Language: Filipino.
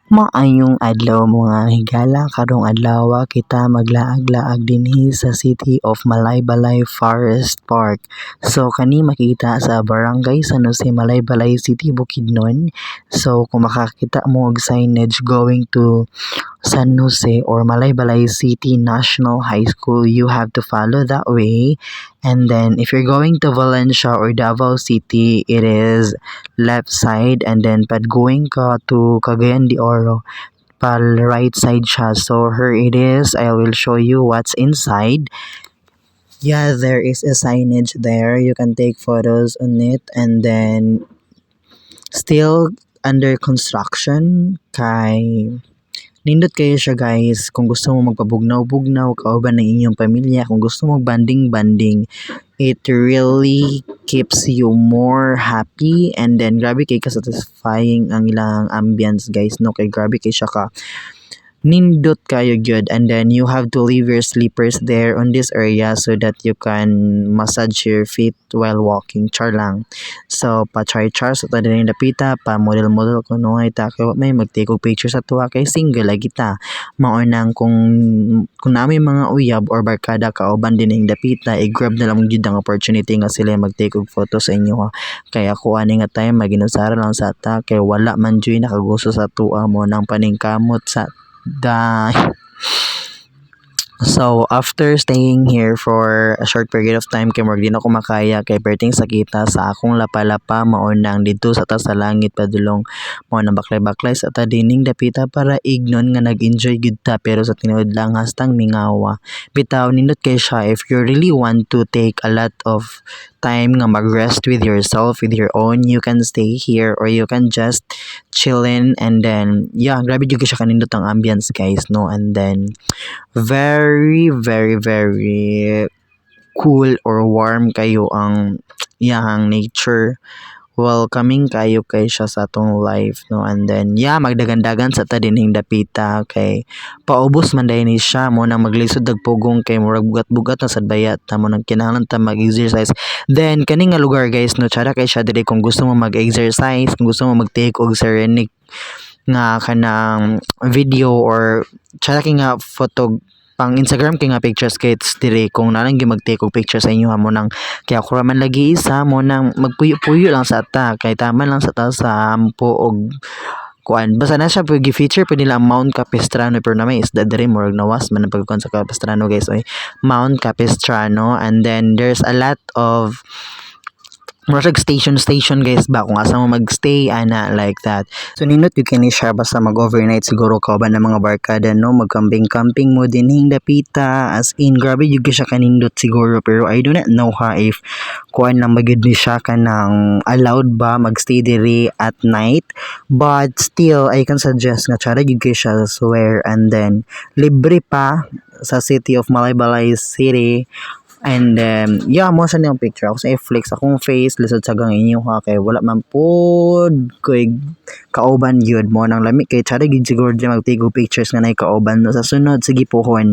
Maayong adlaw mga higala, karong adlaw kita maglaag-laag dinhi sa City of Malaybalay Forest Park. So kani makita sa Barangay San Jose, Malaybalay City, Bukidnon. So kung makakita mo og signage going to San Jose or Malaybalay City National High School, you have to follow that way. And then if you're going to Valencia or Davao City, it is left side, and then pag going ka to Cagayan de Oro, pal right side siya. So here it is, I will show you what's inside. Yeah, there is a signage there, you can take photos on it, and then still under construction kay nindot kayo siya guys kung gusto mo magpabugnaw-bugnaw kauban ng inyong pamilya, kung gusto mo banding-banding. It really keeps you more happy, and then grabe kay ka-satisfying ang ilang ambience guys, no? Kay grabe kay siya ka nindot kayo gyud, and then you have to leave your slippers there on this area so that you can massage your feet while walking, char lang. So pa char sa so, din dapita pa model kuno ay ta kay may mag-take og picture sa tuwa kay single lagi ta mao nang kung nami mga uyab or barkada kauban din ning dapita, i-grab na lang gyud ang opportunity nga sila mag-take og photo sa inyo ha. Kay ako ani nga time maginusara lang sa ta kay wala man joy nakagusto sa tuwa mo nang paningkamot sa da. So after staying here for a short period of time kay murag di na ko makaya kay perting sakita sa akong lapa-lapa, mao nang didto sa taas sa langit padulong mao nang baklay-baklay sa ta dining dapita para ignon nga nag-enjoy gid ta, pero sa tinuod lang hastang mingawa. Bitaw nindot kay siya if you really want to take a lot of time nga mag-rest with yourself, with your own, you can stay here or you can just chillin, and then yeah, grabe jud siya kanindot ang ambience guys, no? And then very cool or warm kayo ang iyang nature, welcoming kayo kay siya sa atong life, no? And then yeah, magdagan-dagan sa ta dinhing dapita kay paubos man dayon ni siya mo nang maglisod dag pugong kay murag bugat-bugat na sad bayat ta mo nang kinahanglan ta mag-exercise. Then kani nga lugar guys, no, tsara kay siya diri kung gusto mo mag-exercise, kung gusto mo mag-take og serenic nga kanang video or tsara kay nga photo pang Instagram kay nga pictures kits dire kung nalang mag-take og picture sa inyo ha mo nang kaya ako raman lagi isa mo nang magpuyo-puyo lang sa ta kay tama lang sa ta sa ampo og kuan basta na siya pwede feature pwede nila Mount Capistrano, pero na may isda dire murag nawas man ang pagkuan sa Capistrano guys, oy Mount Capistrano. And then there's a lot of murag station guys ba kung asa mo magstay ana like that. So nindot you can siya basta mag-overnight siguro kauban ng mga barkada, no, mag-camping mo dinhing dapita, as in grabe jud siya kanindot siguro, pero I do not know ha if kuan lang magud ni siya kanang allowed ba magstay diri at night, but still I can suggest nga tsara jud kay siya swear, and then libre pa sa City of Malaybalay City. And yeah, mo sa niyang picture ako sa i-flex akong face lisod sa gang inyo ha kay wala man pod koy kauban yun mo nang lami kay tsara gid siguro di magtigo pictures nga nay kauban, no? Sa sunod sige pohon.